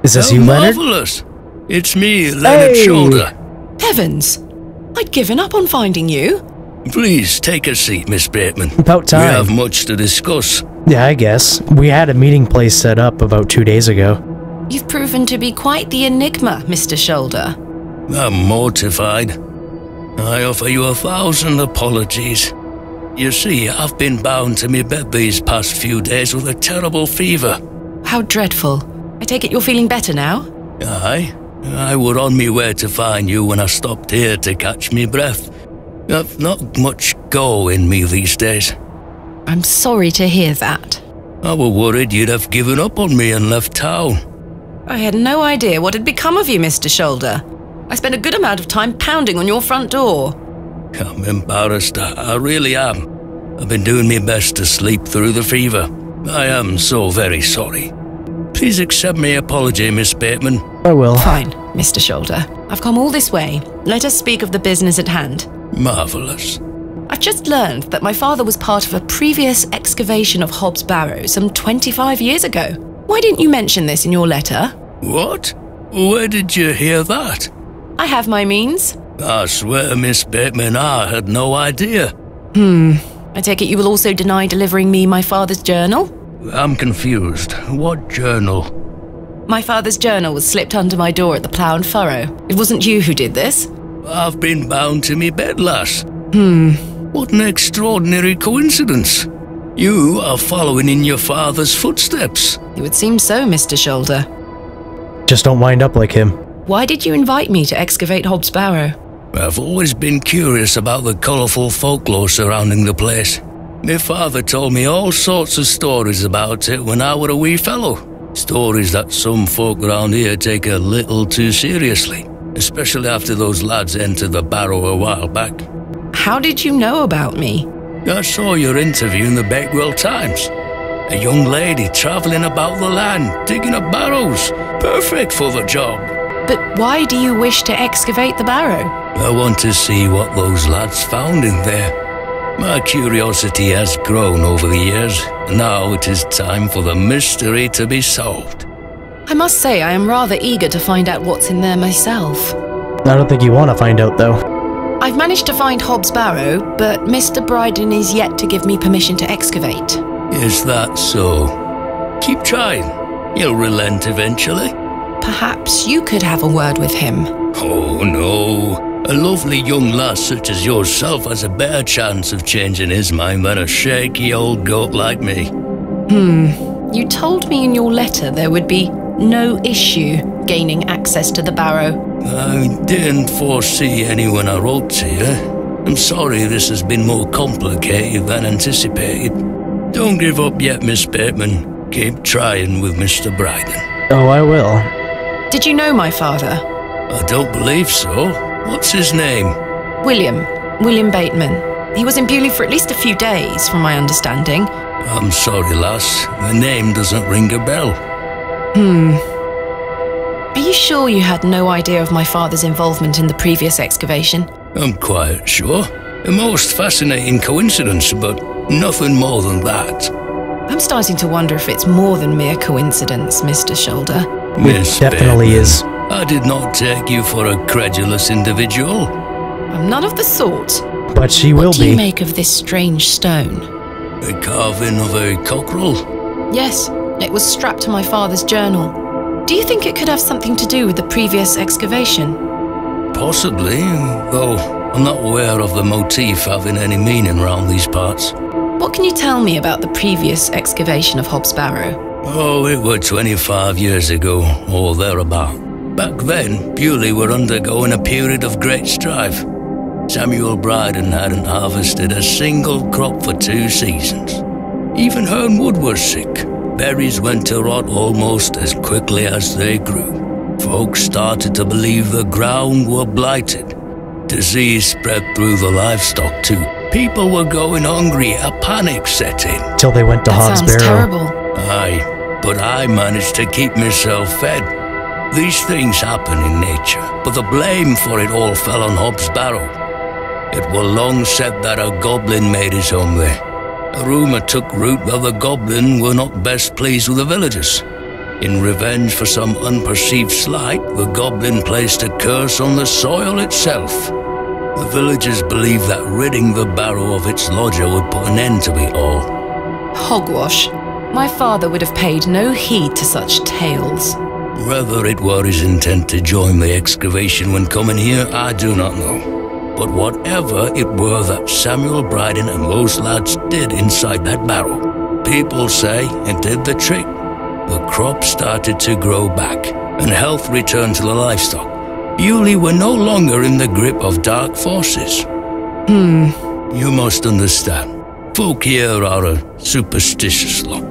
Is this you, Leonard? Marvelous! It's me, Leonard Shoulder. Heavens! I'd given up on finding you. Please take a seat, Miss Bateman. About time. We have much to discuss. Yeah, I guess. We had a meeting place set up about 2 days ago. You've proven to be quite the enigma, Mr. Shoulder. I'm mortified. I offer you 1,000 apologies. You see, I've been bound to my bed these past few days with a terrible fever. How dreadful. I take it you're feeling better now? Aye. I were on me way to find you when I stopped here to catch me breath. I've not much go in me these days. I'm sorry to hear that. I were worried you'd have given up on me and left town. I had no idea what had become of you, Mr. Shoulder. I spent a good amount of time pounding on your front door. I'm embarrassed, I really am. I've been doing my best to sleep through the fever. I am so very sorry. Please accept my apology, Miss Bateman. I will. Fine, Mr. Shoulder. I've come all this way. Let us speak of the business at hand. Marvelous. I've just learned that my father was part of a previous excavation of Hobbs Barrow some 25 years ago. Why didn't you mention this in your letter? What? Where did you hear that? I have my means. I swear, Miss Bateman, I had no idea. I take it you will also deny delivering me my father's journal? I'm confused. What journal? My father's journal was slipped under my door at the Plough and Furrow. It wasn't you who did this. I've been bound to me bed, lass. What an extraordinary coincidence. You are following in your father's footsteps. It would seem so, Mr. Shoulder. Just don't wind up like him. Why did you invite me to excavate Hobbs Barrow? I've always been curious about the colourful folklore surrounding the place. My father told me all sorts of stories about it when I were a wee fellow. Stories that some folk around here take a little too seriously, especially after those lads entered the Barrow a while back. How did you know about me? I saw your interview in the Bakewell Times. A young lady travelling about the land, digging up barrows. Perfect for the job. But why do you wish to excavate the barrow? I want to see what those lads found in there. My curiosity has grown over the years. Now it is time for the mystery to be solved. I must say I am rather eager to find out what's in there myself. I don't think you want to find out, though. I've managed to find Hobbs Barrow, but Mr. Bryden is yet to give me permission to excavate. Is that so? Keep trying. He'll relent eventually. Perhaps you could have a word with him. Oh, no. A lovely young lass such as yourself has a better chance of changing his mind than a shaky old goat like me. You told me in your letter there would be no issue gaining access to the barrow. I didn't foresee any when I wrote to you. I'm sorry this has been more complicated than anticipated. Don't give up yet, Miss Bateman. Keep trying with Mr. Bryden. Oh, I will. Did you know my father? I don't believe so. What's his name? William Bateman. He was in Bewley for at least a few days, from my understanding. I'm sorry, lass. The name doesn't ring a bell. Are you sure you had no idea of my father's involvement in the previous excavation? I'm quite sure. A most fascinating coincidence, but nothing more than that. I'm starting to wonder if it's more than mere coincidence, Mr. Shoulder. Miss Definitely Bateman, is. I did not take you for a credulous individual. I'm none of the sort. But she will What do you be. make of this strange stone? A carving of a cockerel. Yes, it was strapped to my father's journal. Do you think it could have something to do with the previous excavation? Possibly, though I'm not aware of the motif having any meaning around these parts. What can you tell me about the previous excavation of Hobbs Barrow? Oh, it were 25 years ago, or thereabout. Back then, Bewley were undergoing a period of great strife. Samuel Bryden hadn't harvested a single crop for 2 seasons. Even Hernwood was sick. Berries went to rot almost as quickly as they grew. Folks started to believe the ground were blighted. Disease spread through the livestock too. People were going hungry, a panic set in. Till they went to Hobbs That sounds Barrow. terrible. Aye, but I managed to keep myself fed. These things happen in nature, but the blame for it all fell on Hobbs Barrow. It were long said that a goblin made his home there. A rumour took root that the goblin were not best pleased with the villagers. In revenge for some unperceived slight, the goblin placed a curse on the soil itself. The villagers believed that ridding the barrow of its lodger would put an end to it all. Hogwash. My father would have paid no heed to such tales. Whether it were his intent to join the excavation when coming here, I do not know. But whatever it were that Samuel Bryden and those lads did inside that barrow, people say it did the trick. The crops started to grow back, and health returned to the livestock. Bewley were no longer in the grip of dark forces. You must understand, folk here are a superstitious lot.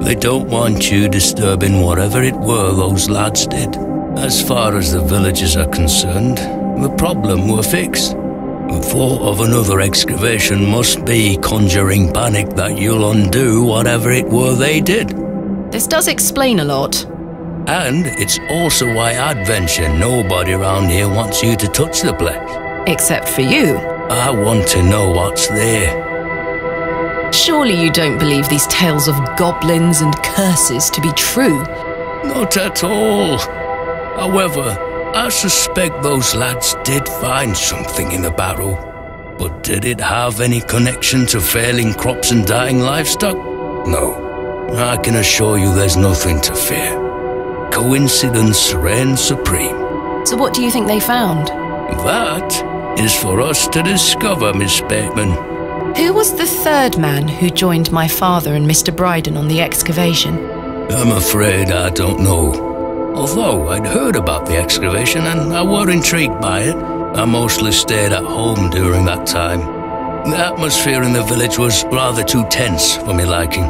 They don't want you disturbing whatever it were those lads did. As far as the villagers are concerned, the problem were fixed. The thought of another excavation must be conjuring panic that you'll undo whatever it were they did. This does explain a lot. And it's also why I'd venture nobody around here wants you to touch the place. Except for you. I want to know what's there. Surely you don't believe these tales of goblins and curses to be true? Not at all. However, I suspect those lads did find something in the barrow. But did it have any connection to failing crops and dying livestock? No. I can assure you there's nothing to fear. Coincidence reigns supreme. So what do you think they found? That is for us to discover, Miss Bateman. Who was the third man who joined my father and Mr. Bryden on the excavation? I'm afraid I don't know. Although I'd heard about the excavation and I were intrigued by it, I mostly stayed at home during that time. The atmosphere in the village was rather too tense for me liking.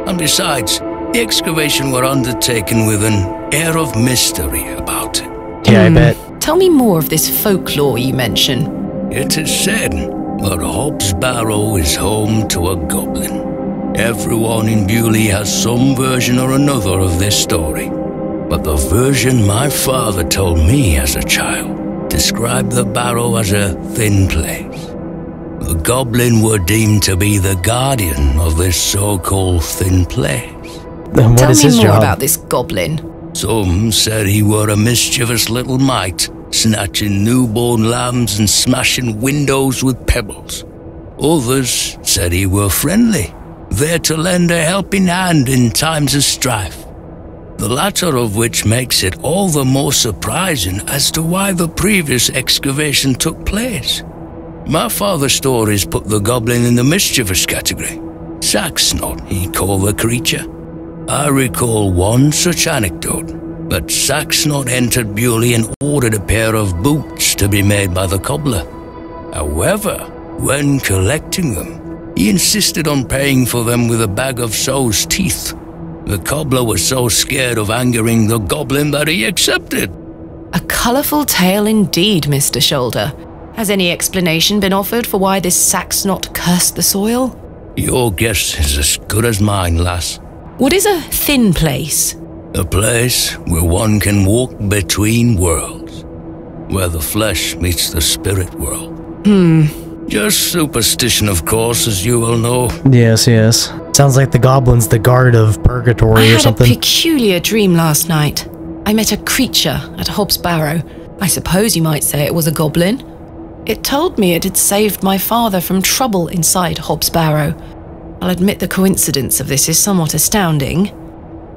And besides, the excavation were undertaken with an air of mystery about it. Yeah, I bet. Tell me more of this folklore you mention. It is said that Hobbs Barrow is home to a goblin. Everyone in Bewley has some version or another of this story. But the version my father told me as a child described the barrow as a thin place. The goblin were deemed to be the guardian of this so-called thin place. Then what is his job? Tell me more about this goblin. Some said he were a mischievous little mite, snatching newborn lambs and smashing windows with pebbles. Others said he were friendly, there to lend a helping hand in times of strife. The latter of which makes it all the more surprising as to why the previous excavation took place. My father's stories put the goblin in the mischievous category. Saxnot, he called the creature. I recall one such anecdote, that Saxnot entered Bewley and ordered a pair of boots to be made by the cobbler. However, when collecting them, he insisted on paying for them with a bag of sow's teeth. The cobbler was so scared of angering the goblin that he accepted. A colourful tale indeed, Mr. Shoulder. Has any explanation been offered for why this Saxnot cursed the soil? Your guess is as good as mine, lass. What is a thin place? A place where one can walk between worlds, where the flesh meets the spirit world. Just superstition, of course, as you will know. Yes, yes. Sounds like the goblin's the guard of purgatory or something. I had a peculiar dream last night. I met a creature at Hobbs Barrow. I suppose you might say it was a goblin. It told me it had saved my father from trouble inside Hobbs Barrow. I'll admit the coincidence of this is somewhat astounding.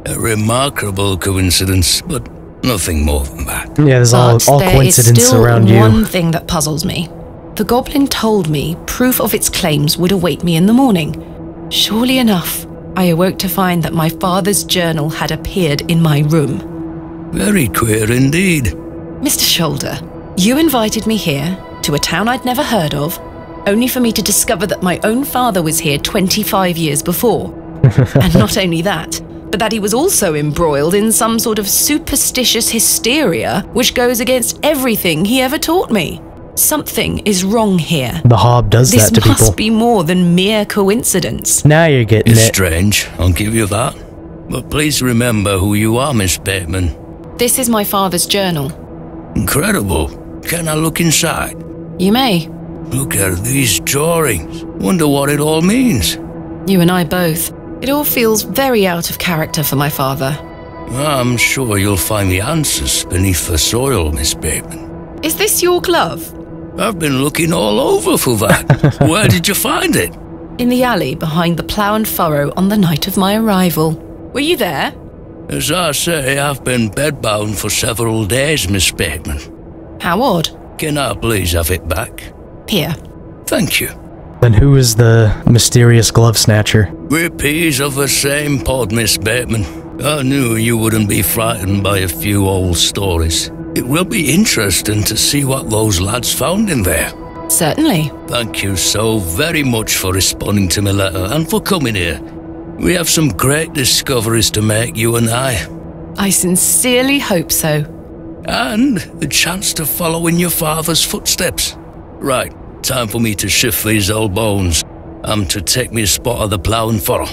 A remarkable coincidence, but nothing more than that. Yeah, there's all coincidence around you. There is still one thing that puzzles me. The goblin told me proof of its claims would await me in the morning. Surely enough, I awoke to find that my father's journal had appeared in my room. Very queer indeed. Mr. Shoulder, you invited me here, to a town I'd never heard of, only for me to discover that my own father was here 25 years before. And not only that, but that he was also embroiled in some sort of superstitious hysteria which goes against everything he ever taught me. Something is wrong here. The Hob does that to people. This must be more than mere coincidence. Now you're getting It's it. strange, I'll give you that. But please remember who you are, Miss Bateman. This is my father's journal. Incredible. Can I look inside? You may. Look at these drawings. Wonder what it all means. You and I both. It all feels very out of character for my father. I'm sure you'll find the answers beneath the soil, Miss Bateman. Is this your glove? I've been looking all over for that. Where did you find it? In the alley behind the plough and furrow on the night of my arrival. Were you there? As I say, I've been bedbound for several days, Miss Bateman. How odd. Can I please have it back? Here. Thank you. Then who is the mysterious glove snatcher? We're peas of the same pod, Miss Bateman. I knew you wouldn't be frightened by a few old stories. It will be interesting to see what those lads found in there. Certainly. Thank you so very much for responding to my letter and for coming here. We have some great discoveries to make, you and I. I sincerely hope so. And the chance to follow in your father's footsteps. Right, time for me to shift these old bones. I'm to take me a spot of the plough and furrow.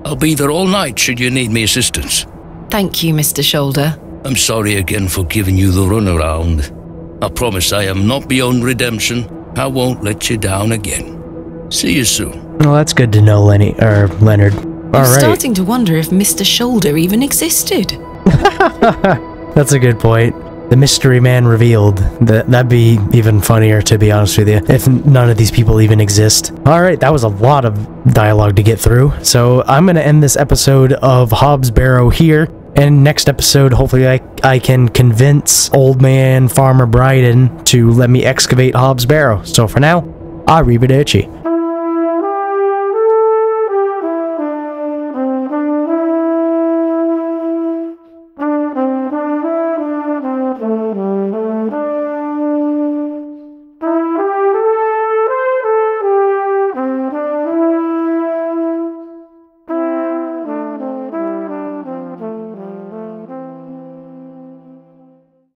I'll be there all night should you need me assistance. Thank you, Mr. Shoulder. I'm sorry again for giving you the runaround. I promise I am not beyond redemption. I won't let you down again. See you soon. Well, that's good to know, Leonard. All I'm right. starting to wonder if Mr. Shoulder even existed. That's a good point. The mystery man revealed. That'd be even funnier, to be honest with you, if none of these people even exist. Alright, that was a lot of dialogue to get through. So I'm going to end this episode of Hobbs Barrow here. And next episode, hopefully I can convince old man Farmer Bryden to let me excavate Hobbs Barrow. So for now, arrivederci.